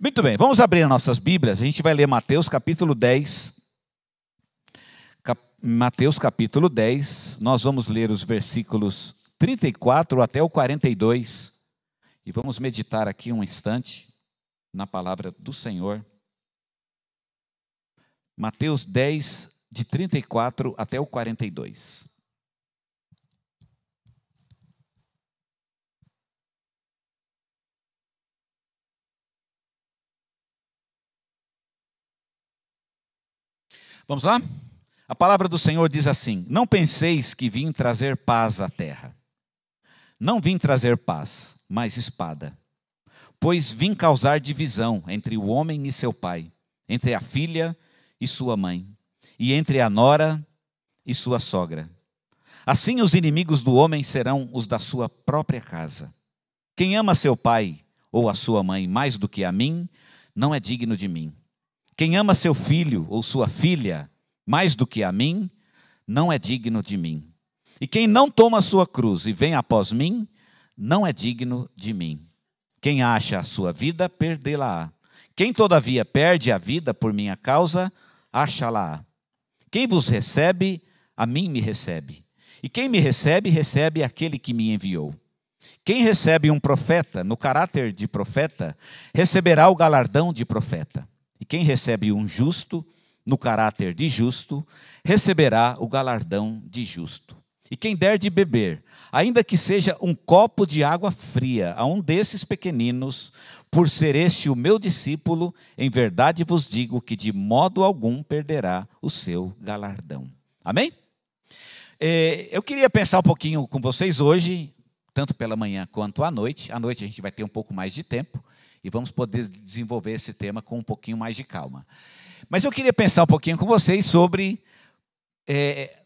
Muito bem, vamos abrir as nossas Bíblias. A gente vai ler Mateus capítulo 10. Mateus capítulo 10, nós vamos ler os versículos 34 até o 42. E vamos meditar aqui um instante na palavra do Senhor. Mateus 10, de 34 até o 42. Vamos lá? A palavra do Senhor diz assim: não penseis que vim trazer paz à terra. Não vim trazer paz, mas espada. Pois vim causar divisão entre o homem e seu pai, entre a filha e sua mãe, e entre a nora e sua sogra. Assim os inimigos do homem serão os da sua própria casa. Quem ama seu pai ou a sua mãe mais do que a mim, não é digno de mim. Quem ama seu filho ou sua filha mais do que a mim, não é digno de mim. E quem não toma a sua cruz e vem após mim, não é digno de mim. Quem acha a sua vida, perdê-la-á. Quem todavia perde a vida por minha causa, acha-la-á. Quem vos recebe, a mim me recebe. E quem me recebe, recebe aquele que me enviou. Quem recebe um profeta no caráter de profeta, receberá o galardão de profeta. E quem recebe um justo no caráter de justo, receberá o galardão de justo. E quem der de beber, ainda que seja um copo de água fria, a um desses pequeninos, por ser este o meu discípulo, em verdade vos digo que de modo algum perderá o seu galardão. Amém? Eu queria pensar um pouquinho com vocês hoje, tanto pela manhã quanto à noite. À noite a gente vai ter um pouco mais de tempo e vamos poder desenvolver esse tema com um pouquinho mais de calma. Mas eu queria pensar um pouquinho com vocês sobre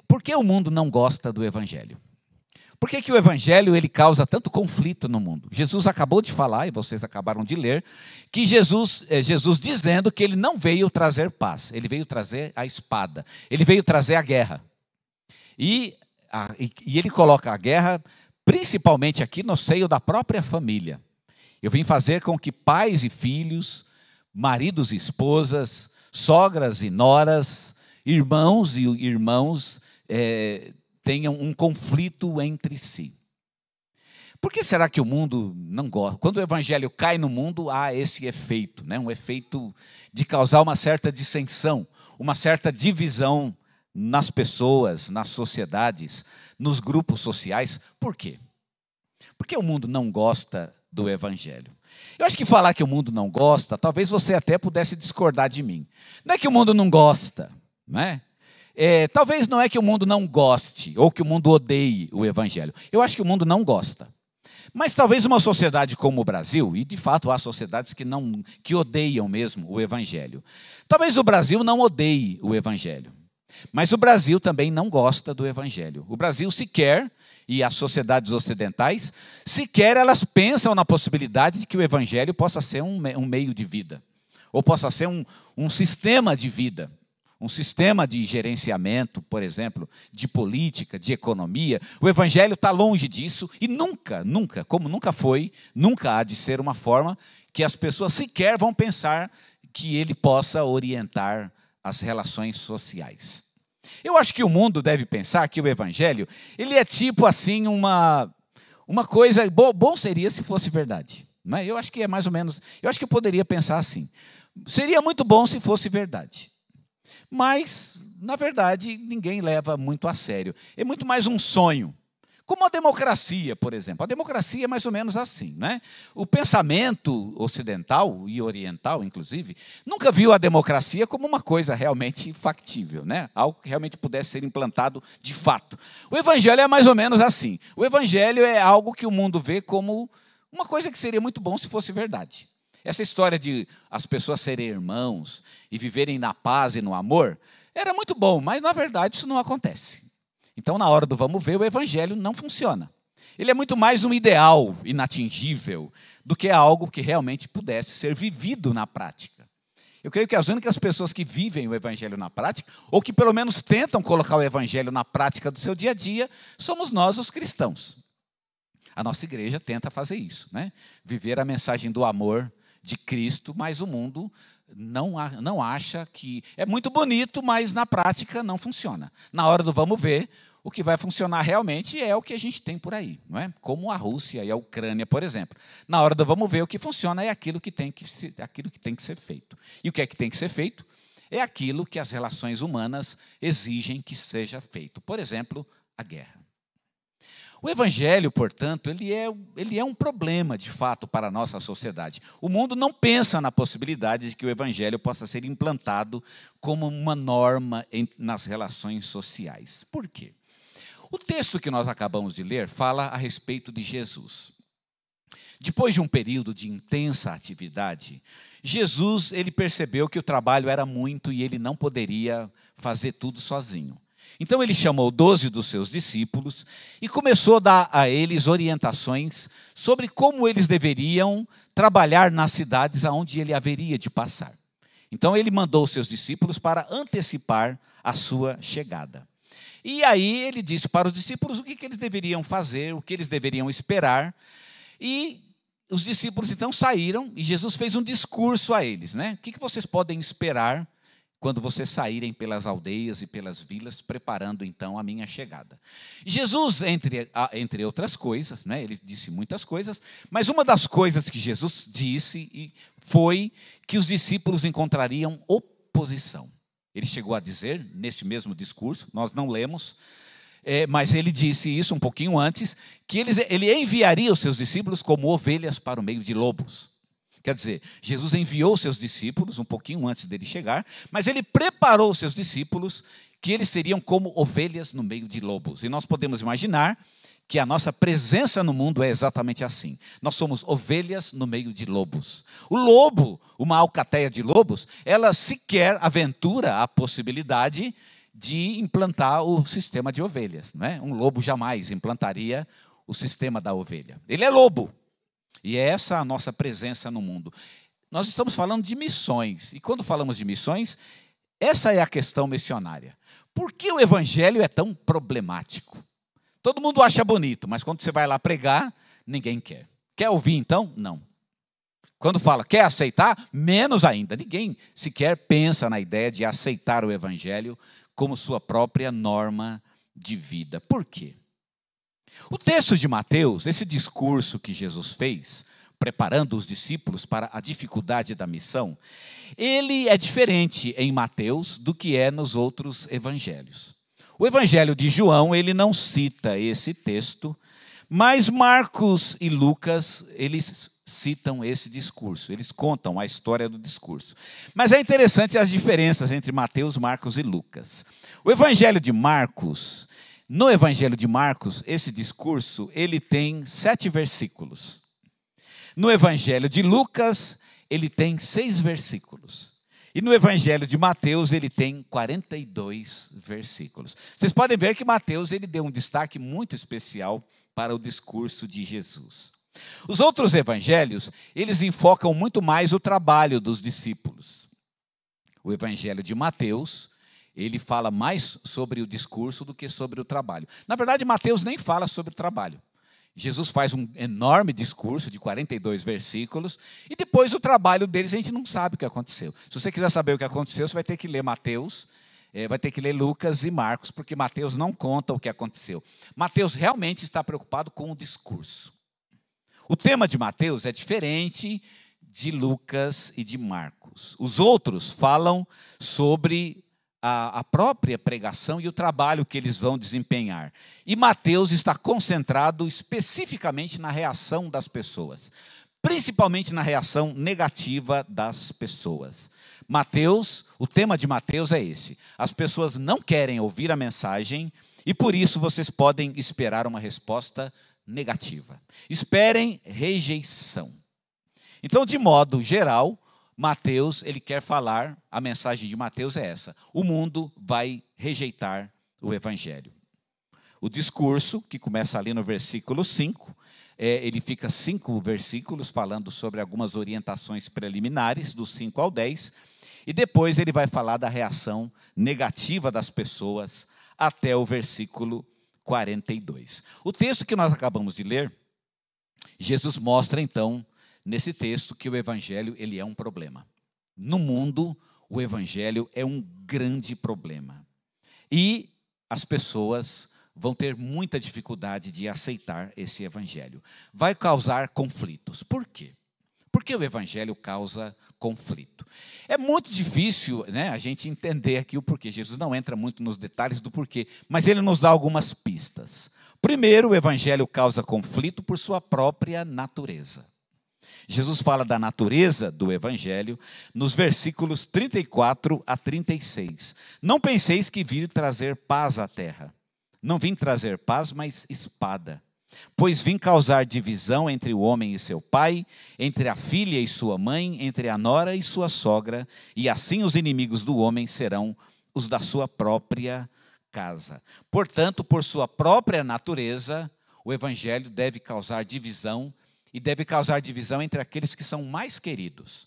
por que o mundo não gosta do Evangelho. Por que o Evangelho ele causa tanto conflito no mundo? Jesus acabou de falar, e vocês acabaram de ler, que Jesus dizendo que ele não veio trazer paz, ele veio trazer a espada, ele veio trazer a guerra. E ele coloca a guerra principalmente aqui no seio da própria família. Eu vim fazer com que pais e filhos, maridos e esposas, sogras e noras, irmãos e irmãos tenham um conflito entre si. Por que será que o mundo não gosta? Quando o evangelho cai no mundo, há esse efeito, né? Um efeito de causar uma certa dissensão, uma certa divisão nas pessoas, nas sociedades, nos grupos sociais. Por quê? Porque o mundo não gosta do evangelho. Eu acho que falar que o mundo não gosta, talvez você até pudesse discordar de mim. Não é que o mundo não gosta, né? Talvez não é que o mundo não goste, ou que o mundo odeie o evangelho. Eu acho que o mundo não gosta. Mas talvez uma sociedade como o Brasil, e de fato há sociedades que odeiam mesmo o evangelho. Talvez o Brasil não odeie o evangelho. Mas o Brasil também não gosta do evangelho. O Brasil sequer, e as sociedades ocidentais, sequer elas pensam na possibilidade de que o evangelho possa ser um meio de vida, ou possa ser um sistema de vida, um sistema de gerenciamento, por exemplo, de política, de economia. O evangelho está longe disso e nunca, como nunca foi, nunca há de ser uma forma que as pessoas sequer vão pensar que ele possa orientar as relações sociais. Eu acho que o mundo deve pensar que o evangelho, ele é tipo assim uma coisa, bom seria se fosse verdade. Né? Eu acho que é mais ou menos, eu acho que eu poderia pensar assim. Seria muito bom se fosse verdade. Mas, na verdade, ninguém leva muito a sério. É muito mais um sonho. Como a democracia, por exemplo. A democracia é mais ou menos assim, né? O pensamento ocidental e oriental, inclusive, nunca viu a democracia como uma coisa realmente factível, né? Algo que realmente pudesse ser implantado de fato. O evangelho é mais ou menos assim. O evangelho é algo que o mundo vê como uma coisa que seria muito bom se fosse verdade. Essa história de as pessoas serem irmãos e viverem na paz e no amor, era muito bom, mas na verdade isso não acontece. Então, na hora do vamos ver, o evangelho não funciona. Ele é muito mais um ideal inatingível do que algo que realmente pudesse ser vivido na prática. Eu creio que as únicas pessoas que vivem o evangelho na prática, ou que pelo menos tentam colocar o evangelho na prática do seu dia a dia, somos nós, os cristãos. A nossa igreja tenta fazer isso, né? Viver a mensagem do amor de Cristo, mas o mundo não acha que... É muito bonito, mas na prática não funciona. Na hora do vamos ver, o que vai funcionar realmente é o que a gente tem por aí, não é? Como a Rússia e a Ucrânia, por exemplo. Na hora do vamos ver, o que funciona é aquilo que tem que ser feito. E o que é que tem que ser feito? É aquilo que as relações humanas exigem que seja feito. Por exemplo, a guerra. O evangelho, portanto, ele é um problema, de fato, para a nossa sociedade. O mundo não pensa na possibilidade de que o evangelho possa ser implantado como uma norma nas relações sociais. Por quê? O texto que nós acabamos de ler fala a respeito de Jesus. Depois de um período de intensa atividade, Jesus ele percebeu que o trabalho era muito e ele não poderia fazer tudo sozinho. Então ele chamou 12 dos seus discípulos e começou a dar a eles orientações sobre como eles deveriam trabalhar nas cidades aonde ele haveria de passar. Então ele mandou os seus discípulos para antecipar a sua chegada. E aí ele disse para os discípulos o que eles deveriam fazer, o que eles deveriam esperar. E os discípulos então saíram e Jesus fez um discurso a eles, né? O que vocês podem esperar quando vocês saírem pelas aldeias e pelas vilas, preparando então a minha chegada? Jesus, entre outras coisas, né, ele disse muitas coisas, mas uma das coisas que Jesus disse foi que os discípulos encontrariam oposição. Ele chegou a dizer, neste mesmo discurso, nós não lemos, mas ele disse isso um pouquinho antes, que ele enviaria os seus discípulos como ovelhas para o meio de lobos. Quer dizer, Jesus enviou seus discípulos um pouquinho antes dele chegar, mas ele preparou os seus discípulos que eles seriam como ovelhas no meio de lobos. E nós podemos imaginar que a nossa presença no mundo é exatamente assim. Nós somos ovelhas no meio de lobos. O lobo, uma alcateia de lobos, ela sequer aventura a possibilidade de implantar o sistema de ovelhas, não é? Um lobo jamais implantaria o sistema da ovelha. Ele é lobo. E é essa a nossa presença no mundo. Nós estamos falando de missões. E quando falamos de missões, essa é a questão missionária. Por que o evangelho é tão problemático? Todo mundo acha bonito, mas quando você vai lá pregar, ninguém quer. Quer ouvir então? Não. Quando fala, quer aceitar? Menos ainda. Ninguém sequer pensa na ideia de aceitar o evangelho como sua própria norma de vida. Por quê? O texto de Mateus, esse discurso que Jesus fez, preparando os discípulos para a dificuldade da missão, ele é diferente em Mateus do que é nos outros evangelhos. O evangelho de João, ele não cita esse texto, mas Marcos e Lucas, eles citam esse discurso, eles contam a história do discurso. Mas é interessante as diferenças entre Mateus, Marcos e Lucas. O evangelho de Marcos... No Evangelho de Marcos, esse discurso, ele tem 7 versículos. No Evangelho de Lucas, ele tem 6 versículos. E no Evangelho de Mateus, ele tem 42 versículos. Vocês podem ver que Mateus ele deu um destaque muito especial para o discurso de Jesus. Os outros evangelhos, eles enfocam muito mais o trabalho dos discípulos. O Evangelho de Mateus... ele fala mais sobre o discurso do que sobre o trabalho. Na verdade, Mateus nem fala sobre o trabalho. Jesus faz um enorme discurso de 42 versículos, e depois o trabalho deles a gente não sabe o que aconteceu. Se você quiser saber o que aconteceu, você vai ter que ler Mateus, vai ter que ler Lucas e Marcos, porque Mateus não conta o que aconteceu. Mateus realmente está preocupado com o discurso. O tema de Mateus é diferente de Lucas e de Marcos. Os outros falam sobre a própria pregação e o trabalho que eles vão desempenhar. E Mateus está concentrado especificamente na reação das pessoas, principalmente na reação negativa das pessoas. Mateus, o tema de Mateus é esse: as pessoas não querem ouvir a mensagem e por isso vocês podem esperar uma resposta negativa. Esperem rejeição. Então, de modo geral, Mateus, ele quer falar, a mensagem de Mateus é essa: o mundo vai rejeitar o evangelho. O discurso, que começa ali no versículo 5, ele fica 5 versículos falando sobre algumas orientações preliminares, do 5 ao 10, e depois ele vai falar da reação negativa das pessoas até o versículo 42. O texto que nós acabamos de ler, Jesus mostra então nesse texto que o evangelho ele é um problema. No mundo, o evangelho é um grande problema. E as pessoas vão ter muita dificuldade de aceitar esse evangelho. Vai causar conflitos. Por quê? Porque o evangelho causa conflito. É muito difícil, né, a gente entender aqui o porquê. Jesus não entra muito nos detalhes do porquê, mas ele nos dá algumas pistas. Primeiro, o evangelho causa conflito por sua própria natureza. Jesus fala da natureza do evangelho nos versículos 34 a 36. Não penseis que vim trazer paz à terra. Não vim trazer paz, mas espada. Pois vim causar divisão entre o homem e seu pai, entre a filha e sua mãe, entre a nora e sua sogra, e assim os inimigos do homem serão os da sua própria casa. Portanto, por sua própria natureza, o evangelho deve causar divisão, e deve causar divisão entre aqueles que são mais queridos.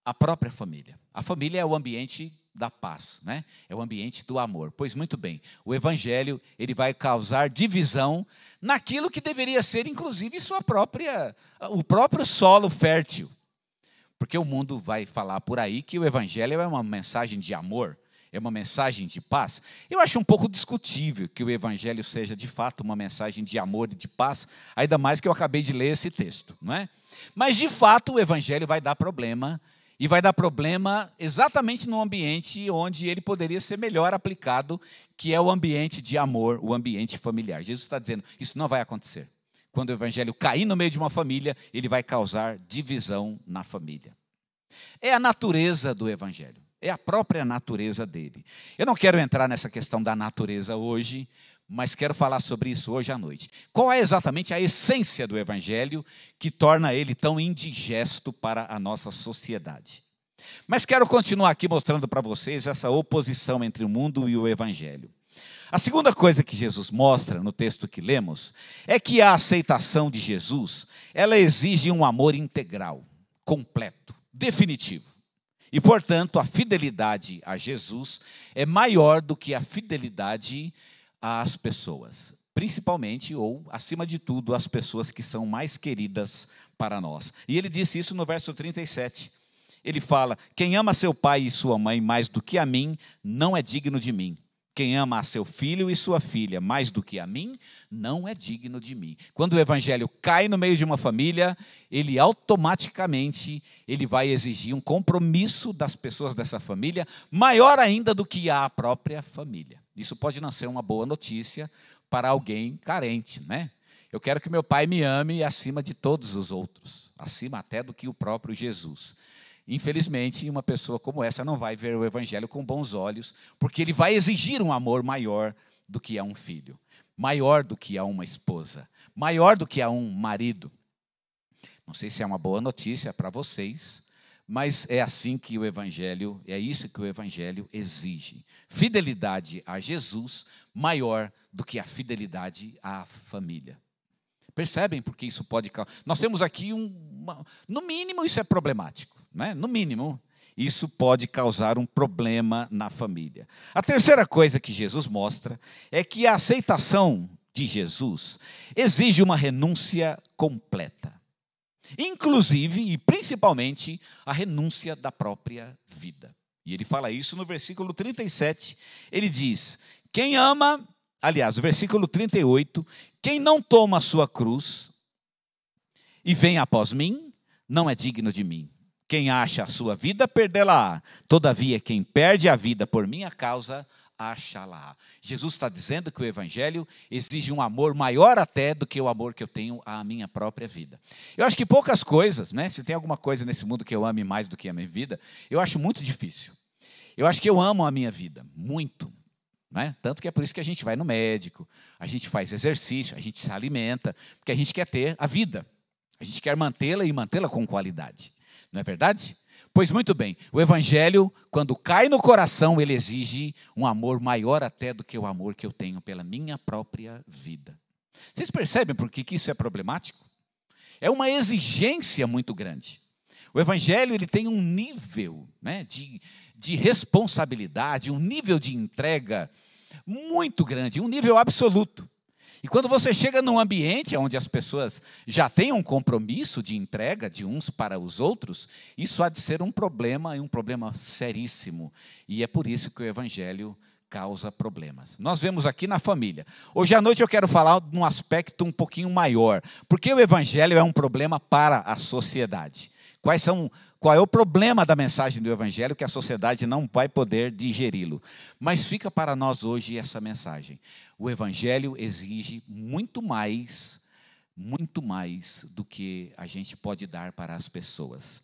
A própria família. A família é o ambiente da paz, né? É o ambiente do amor. Pois muito bem, o evangelho ele vai causar divisão naquilo que deveria ser, inclusive, o próprio solo fértil. Porque o mundo vai falar por aí que o evangelho é uma mensagem de amor, é uma mensagem de paz. Eu acho um pouco discutível que o evangelho seja, de fato, uma mensagem de amor e de paz, ainda mais que eu acabei de ler esse texto, não é? Mas, de fato, o evangelho vai dar problema. E vai dar problema exatamente no ambiente onde ele poderia ser melhor aplicado, que é o ambiente de amor, o ambiente familiar. Jesus está dizendo, isso não vai acontecer. Quando o evangelho cair no meio de uma família, ele vai causar divisão na família. É a natureza do evangelho, é a própria natureza dele. Eu não quero entrar nessa questão da natureza hoje, mas quero falar sobre isso hoje à noite. Qual é exatamente a essência do evangelho que torna ele tão indigesto para a nossa sociedade? Mas quero continuar aqui mostrando para vocês essa oposição entre o mundo e o evangelho. A segunda coisa que Jesus mostra no texto que lemos é que a aceitação de Jesus, ela exige um amor integral, completo, definitivo. E, portanto, a fidelidade a Jesus é maior do que a fidelidade às pessoas, principalmente ou, acima de tudo, as pessoas que são mais queridas para nós. E ele disse isso no verso 37. Ele fala, quem ama seu pai e sua mãe mais do que a mim, não é digno de mim. Quem ama a seu filho e sua filha mais do que a mim, não é digno de mim. Quando o evangelho cai no meio de uma família, ele automaticamente ele vai exigir um compromisso das pessoas dessa família, maior ainda do que a própria família. Isso pode não ser uma boa notícia para alguém carente, né? Eu quero que meu pai me ame acima de todos os outros, acima até do que o próprio Jesus. Infelizmente, uma pessoa como essa não vai ver o evangelho com bons olhos, porque ele vai exigir um amor maior do que a um filho, maior do que a uma esposa, maior do que a um marido. Não sei se é uma boa notícia para vocês, mas é assim que o evangelho, é isso que o evangelho exige. Fidelidade a Jesus maior do que a fidelidade à família. Percebem porque isso pode causar? Nós temos aqui no mínimo isso é problemático, né? No mínimo isso pode causar um problema na família. A terceira coisa que Jesus mostra é que a aceitação de Jesus exige uma renúncia completa. Inclusive e principalmente a renúncia da própria vida. E ele fala isso no versículo 37. Ele diz, quem ama, aliás, o versículo 38, quem não toma a sua cruz e vem após mim, não é digno de mim. Quem acha a sua vida, perdê-la-á. Todavia, quem perde a vida por minha causa, achá-la. Jesus está dizendo que o evangelho exige um amor maior até do que o amor que eu tenho à minha própria vida. Eu acho que poucas coisas, né? Se tem alguma coisa nesse mundo que eu ame mais do que a minha vida, eu acho muito difícil. Eu acho que eu amo a minha vida, muito. Né? Tanto que é por isso que a gente vai no médico, a gente faz exercício, a gente se alimenta, porque a gente quer ter a vida. A gente quer mantê-la e mantê-la com qualidade. Não é verdade? Pois muito bem, o evangelho, quando cai no coração, ele exige um amor maior até do que o amor que eu tenho pela minha própria vida. Vocês percebem por que isso é problemático? É uma exigência muito grande. O evangelho ele tem um nível, né, de responsabilidade, um nível de entrega muito grande, um nível absoluto. E quando você chega num ambiente onde as pessoas já têm um compromisso de entrega de uns para os outros, isso há de ser um problema, e um problema seríssimo. E é por isso que o Evangelho causa problemas. Nós vemos aqui na família. Hoje à noite eu quero falar de um aspecto um pouquinho maior, porque o Evangelho é um problema para a sociedade. Qual é o problema da mensagem do Evangelho que a sociedade não vai poder digeri-lo? Mas fica para nós hoje essa mensagem. O Evangelho exige muito mais do que a gente pode dar para as pessoas.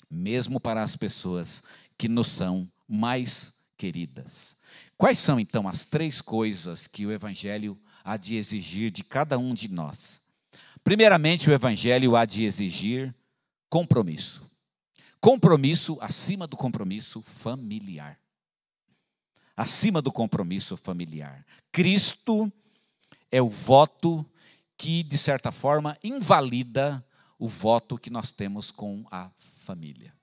Mesmo para as pessoas que nos são mais queridas. Quais são, então, as 3 coisas que o Evangelho há de exigir de cada um de nós? Primeiramente, o Evangelho há de exigir compromisso. Compromisso acima do compromisso familiar. Acima do compromisso familiar. Cristo é o voto que, de certa forma, invalida o voto que nós temos com a família.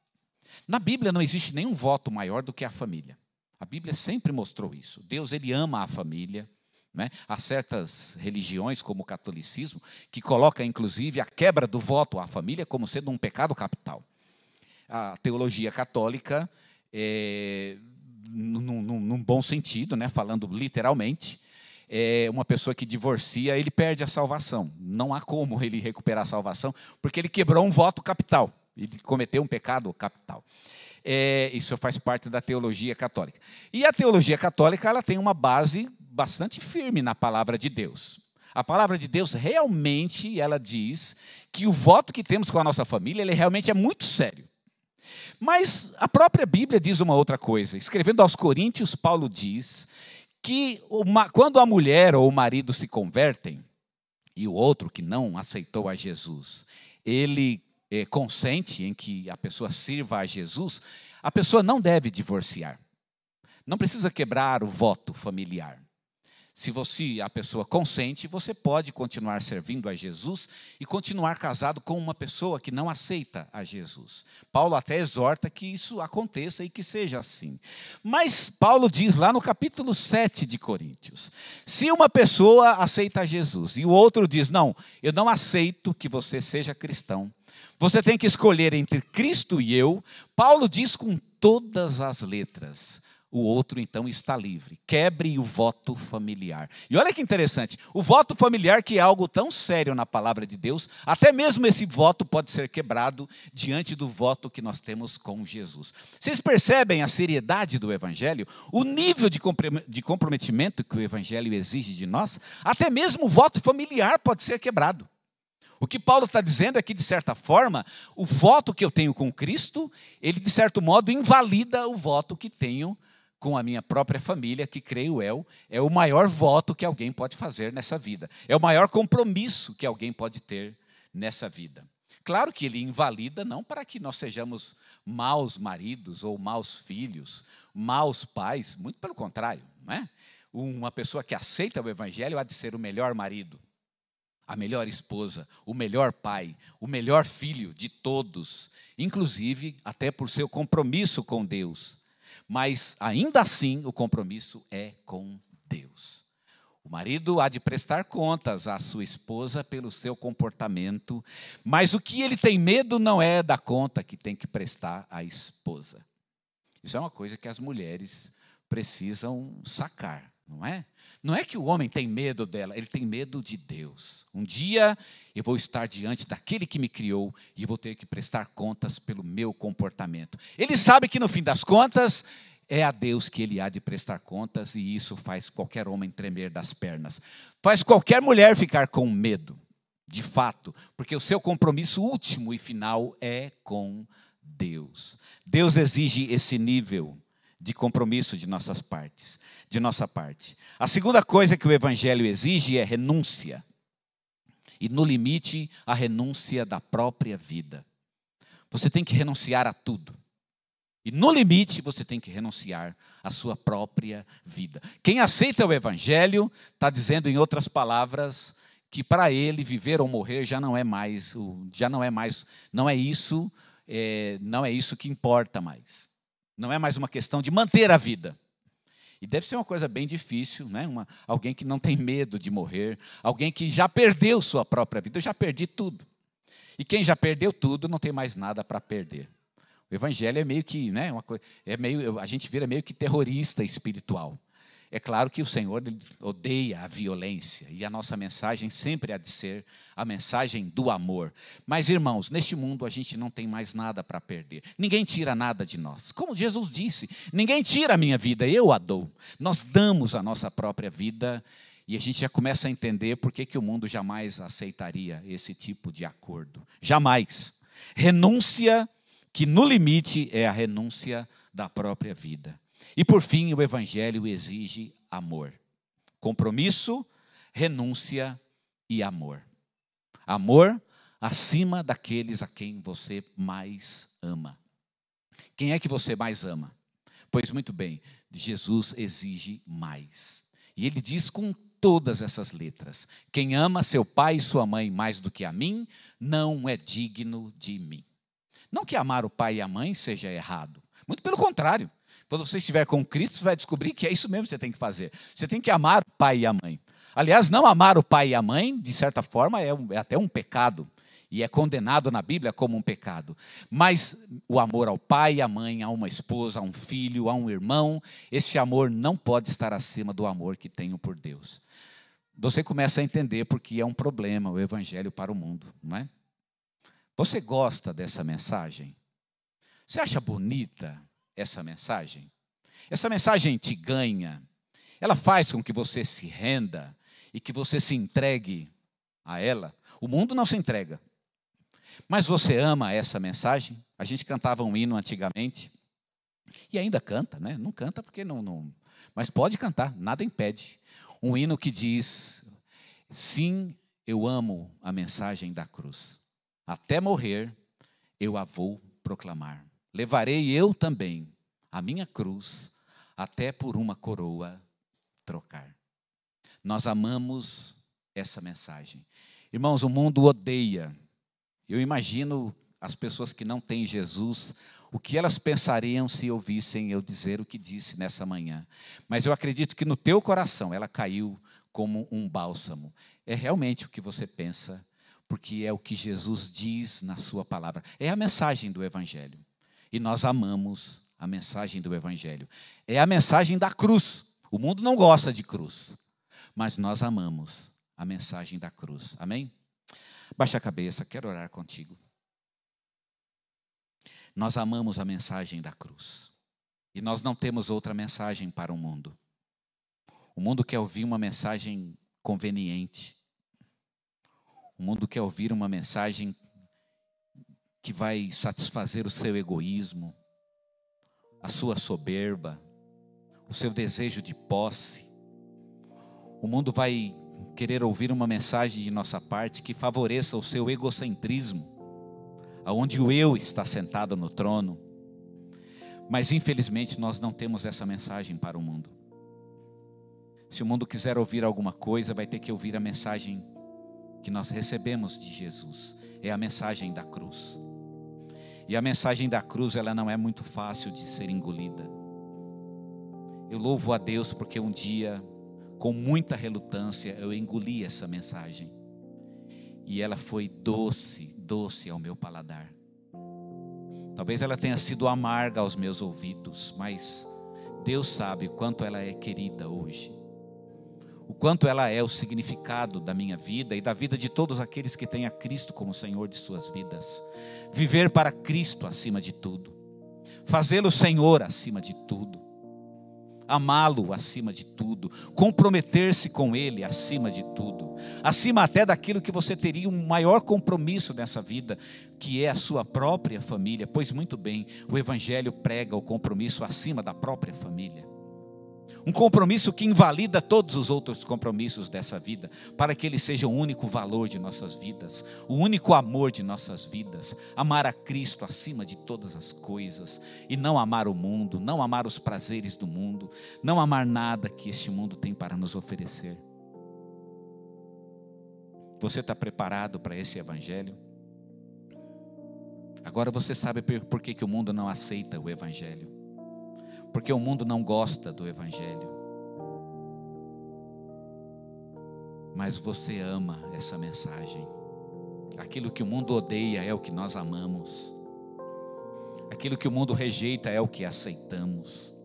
Na Bíblia não existe nenhum voto maior do que a família. A Bíblia sempre mostrou isso. Deus, ele ama a família. Né? Há certas religiões, como o catolicismo, que coloca, inclusive, a quebra do voto à família como sendo um pecado capital. A teologia católica, num bom sentido, né? Falando literalmente, uma pessoa que divorcia, ele perde a salvação. Não há como ele recuperar a salvação, porque ele quebrou um voto capital. Ele cometeu um pecado capital. Isso faz parte da teologia católica. E a teologia católica, ela tem uma base bastante firme na palavra de Deus. A palavra de Deus realmente, ela diz que o voto que temos com a nossa família, ele realmente é muito sério. Mas a própria Bíblia diz uma outra coisa. Escrevendo aos Coríntios, Paulo diz que quando a mulher ou o marido se convertem, e o outro que não aceitou a Jesus, ele consente em que a pessoa sirva a Jesus, a pessoa não deve divorciar. Não precisa quebrar o voto familiar. Se a pessoa consente, você pode continuar servindo a Jesus e continuar casado com uma pessoa que não aceita a Jesus. Paulo até exorta que isso aconteça e que seja assim. Mas Paulo diz lá no capítulo 7 de Coríntios, se uma pessoa aceita a Jesus e o outro diz, não, eu não aceito que você seja cristão, você tem que escolher entre Cristo e eu, Paulo diz com todas as letras, o outro então está livre. Quebre o voto familiar. E olha que interessante, o voto familiar, que é algo tão sério na palavra de Deus, até mesmo esse voto pode ser quebrado diante do voto que nós temos com Jesus. Vocês percebem a seriedade do Evangelho? O nível de comprometimento que o Evangelho exige de nós? Até mesmo o voto familiar pode ser quebrado. O que Paulo está dizendo é que, de certa forma, o voto que eu tenho com Cristo, ele, de certo modo, invalida o voto que tenho com a minha própria família, que creio eu, é o maior voto que alguém pode fazer nessa vida. É o maior compromisso que alguém pode ter nessa vida. Claro que ele invalida não para que nós sejamos maus maridos ou maus filhos, maus pais, muito pelo contrário, não é? Uma pessoa que aceita o Evangelho há de ser o melhor marido, a melhor esposa, o melhor pai, o melhor filho de todos, inclusive até por seu compromisso com Deus. Mas, ainda assim, o compromisso é com Deus. O marido há de prestar contas à sua esposa pelo seu comportamento, mas o que ele tem medo não é da conta que tem que prestar à esposa. Isso é uma coisa que as mulheres precisam sacar, não é? Não é que o homem tem medo dela, ele tem medo de Deus. Um dia eu vou estar diante daquele que me criou e vou ter que prestar contas pelo meu comportamento. Ele sabe que no fim das contas é a Deus que ele há de prestar contas e isso faz qualquer homem tremer das pernas. Faz qualquer mulher ficar com medo, de fato, porque o seu compromisso último e final é com Deus. Deus exige esse nível de compromisso de nossa parte. A segunda coisa que o Evangelho exige é renúncia. E no limite, a renúncia da própria vida. Você tem que renunciar a tudo. E no limite, você tem que renunciar à sua própria vida. Quem aceita o Evangelho está dizendo, em outras palavras, que para ele viver ou morrer não é isso que importa mais. Não é mais uma questão de manter a vida. E deve ser uma coisa bem difícil, né? Alguém que não tem medo de morrer, alguém que já perdeu sua própria vida. Eu já perdi tudo. E quem já perdeu tudo não tem mais nada para perder. O evangelho é meio que, né, a gente vira meio que terrorista espiritual. É claro que o Senhor odeia a violência, e a nossa mensagem sempre há de ser a mensagem do amor. Mas, irmãos, neste mundo a gente não tem mais nada para perder. Ninguém tira nada de nós. Como Jesus disse, ninguém tira a minha vida, eu a dou. Nós damos a nossa própria vida, e a gente já começa a entender por que o mundo jamais aceitaria esse tipo de acordo. Jamais. Renúncia, que no limite é a renúncia da própria vida. E por fim, o evangelho exige amor. Compromisso, renúncia e amor. Amor acima daqueles a quem você mais ama. Quem é que você mais ama? Pois muito bem, Jesus exige mais. E ele diz com todas essas letras: quem ama seu pai e sua mãe mais do que a mim, não é digno de mim. Não que amar o pai e a mãe seja errado. Muito pelo contrário. Quando você estiver com Cristo, você vai descobrir que é isso mesmo que você tem que fazer. Você tem que amar o pai e a mãe. Aliás, não amar o pai e a mãe, de certa forma, é até um pecado. E é condenado na Bíblia como um pecado. Mas o amor ao pai e à mãe, a uma esposa, a um filho, a um irmão, esse amor não pode estar acima do amor que tenho por Deus. Você começa a entender porque é um problema o evangelho para o mundo, não é? Você gosta dessa mensagem? Você acha bonita essa mensagem? Essa mensagem te ganha? Ela faz com que você se renda e que você se entregue a ela? O mundo não se entrega. Mas você ama essa mensagem? A gente cantava um hino antigamente, e ainda canta, né? Não canta porque não. Mas pode cantar, nada impede. Um hino que diz: sim, eu amo a mensagem da cruz. Até morrer, eu a vou proclamar. Levarei eu também a minha cruz, até por uma coroa trocar. Nós amamos essa mensagem. Irmãos, o mundo odeia. Eu imagino as pessoas que não têm Jesus, o que elas pensariam se ouvissem eu dizer o que disse nessa manhã. Mas eu acredito que no teu coração ela caiu como um bálsamo. É realmente o que você pensa, porque é o que Jesus diz na sua palavra. É a mensagem do Evangelho. E nós amamos a mensagem do Evangelho. É a mensagem da cruz. O mundo não gosta de cruz, mas nós amamos a mensagem da cruz. Amém? Baixa a cabeça, quero orar contigo. Nós amamos a mensagem da cruz. E nós não temos outra mensagem para o mundo. O mundo quer ouvir uma mensagem conveniente. O mundo quer ouvir uma mensagem que vai satisfazer o seu egoísmo, a sua soberba, o seu desejo de posse. O mundo vai querer ouvir uma mensagem de nossa parte que favoreça o seu egocentrismo, aonde o eu está sentado no trono. Mas infelizmente nós não temos essa mensagem para o mundo. Se o mundo quiser ouvir alguma coisa, vai ter que ouvir a mensagem que nós recebemos de Jesus. É a mensagem da cruz. E a mensagem da cruz, ela não é muito fácil de ser engolida. Eu louvo a Deus porque um dia, com muita relutância, eu engoli essa mensagem. E ela foi doce, doce ao meu paladar. Talvez ela tenha sido amarga aos meus ouvidos, mas Deus sabe o quanto ela é querida hoje. O quanto ela é o significado da minha vida e da vida de todos aqueles que têm a Cristo como Senhor de suas vidas. Viver para Cristo acima de tudo. Fazê-lo Senhor acima de tudo. Amá-lo acima de tudo. Comprometer-se com Ele acima de tudo. Acima até daquilo que você teria um maior compromisso nessa vida, que é a sua própria família. Pois muito bem, o Evangelho prega o compromisso acima da própria família. Um compromisso que invalida todos os outros compromissos dessa vida, para que ele seja o único valor de nossas vidas, o único amor de nossas vidas. Amar a Cristo acima de todas as coisas, e não amar o mundo, não amar os prazeres do mundo, não amar nada que este mundo tem para nos oferecer. Você está preparado para esse Evangelho? Agora você sabe por que o mundo não aceita o Evangelho. Porque o mundo não gosta do Evangelho. Mas você ama essa mensagem. Aquilo que o mundo odeia é o que nós amamos. Aquilo que o mundo rejeita é o que aceitamos.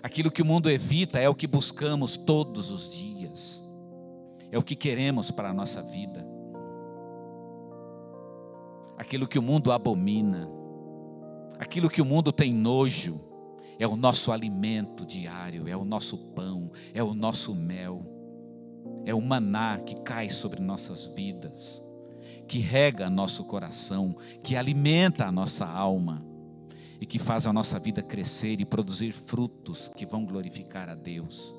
Aquilo que o mundo evita é o que buscamos todos os dias. É o que queremos para a nossa vida. Aquilo que o mundo abomina, aquilo que o mundo tem nojo, é o nosso alimento diário, é o nosso pão, é o nosso mel, é o maná que cai sobre nossas vidas, que rega nosso coração, que alimenta a nossa alma e que faz a nossa vida crescer e produzir frutos que vão glorificar a Deus.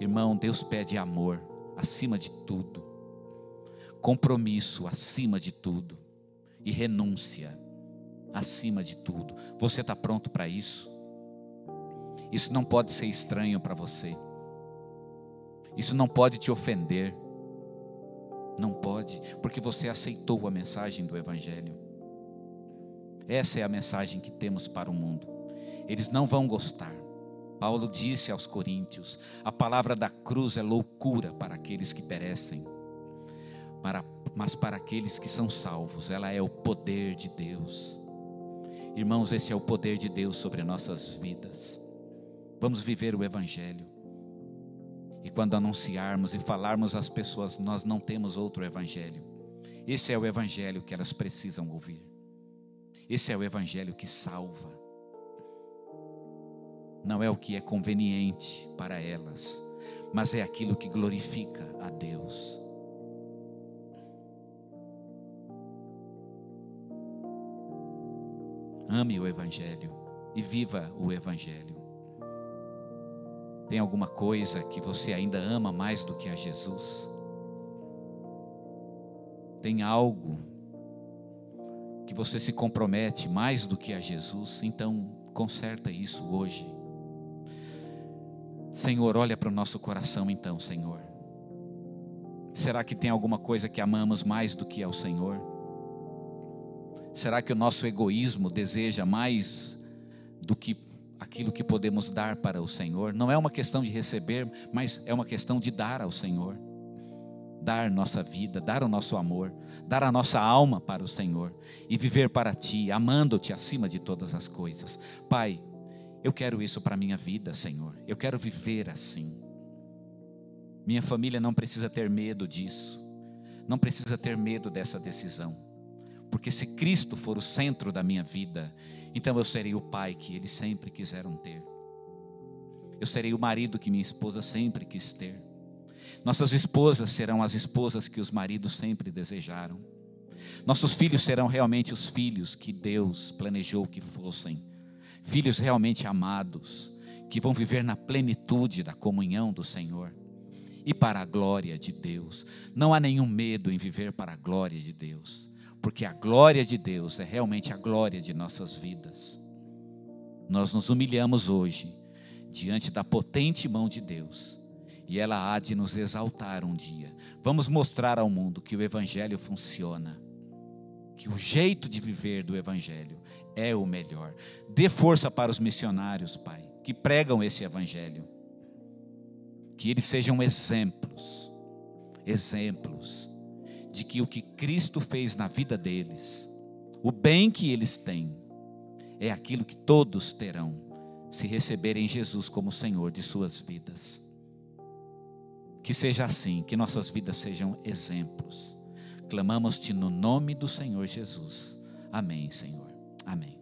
Irmão, Deus pede amor acima de tudo, compromisso acima de tudo e renúncia acima de tudo. Você está pronto para isso? Isso não pode ser estranho para você. Isso não pode te ofender. Não pode, porque você aceitou a mensagem do Evangelho. Essa é a mensagem que temos para o mundo. Eles não vão gostar. Paulo disse aos Coríntios: a palavra da cruz é loucura para aqueles que perecem, mas para aqueles que são salvos, ela é o poder de Deus. Irmãos, esse é o poder de Deus sobre nossas vidas. Vamos viver o Evangelho. E quando anunciarmos e falarmos às pessoas, nós não temos outro Evangelho. Esse é o Evangelho que elas precisam ouvir. Esse é o Evangelho que salva. Não é o que é conveniente para elas, mas é aquilo que glorifica a Deus. Ame o Evangelho e viva o Evangelho. Tem alguma coisa que você ainda ama mais do que a Jesus? Tem algo que você se compromete mais do que a Jesus? Então, conserta isso hoje. Senhor, olha para o nosso coração então, Senhor. Será que tem alguma coisa que amamos mais do que ao Senhor? Será que o nosso egoísmo deseja mais do que aquilo que podemos dar para o Senhor? Não é uma questão de receber, mas é uma questão de dar ao Senhor. Dar nossa vida, dar o nosso amor, dar a nossa alma para o Senhor e viver para Ti, amando-Te acima de todas as coisas. Pai, eu quero isso para a minha vida, Senhor. Eu quero viver assim. Minha família não precisa ter medo disso. Não precisa ter medo dessa decisão. Porque se Cristo for o centro da minha vida, então eu serei o pai que eles sempre quiseram ter. Eu serei o marido que minha esposa sempre quis ter. Nossas esposas serão as esposas que os maridos sempre desejaram. Nossos filhos serão realmente os filhos que Deus planejou que fossem. Filhos realmente amados, que vão viver na plenitude da comunhão do Senhor. E para a glória de Deus. Não há nenhum medo em viver para a glória de Deus. Porque a glória de Deus é realmente a glória de nossas vidas. Nós nos humilhamos hoje diante da potente mão de Deus, e ela há de nos exaltar um dia. Vamos mostrar ao mundo que o Evangelho funciona, que o jeito de viver do Evangelho é o melhor. Dê força para os missionários, Pai, que pregam esse Evangelho, que eles sejam exemplos de que o que Cristo fez na vida deles, o bem que eles têm, é aquilo que todos terão, se receberem Jesus como Senhor de suas vidas. Que seja assim, que nossas vidas sejam exemplos. Clamamos-te no nome do Senhor Jesus. Amém, Senhor. Amém.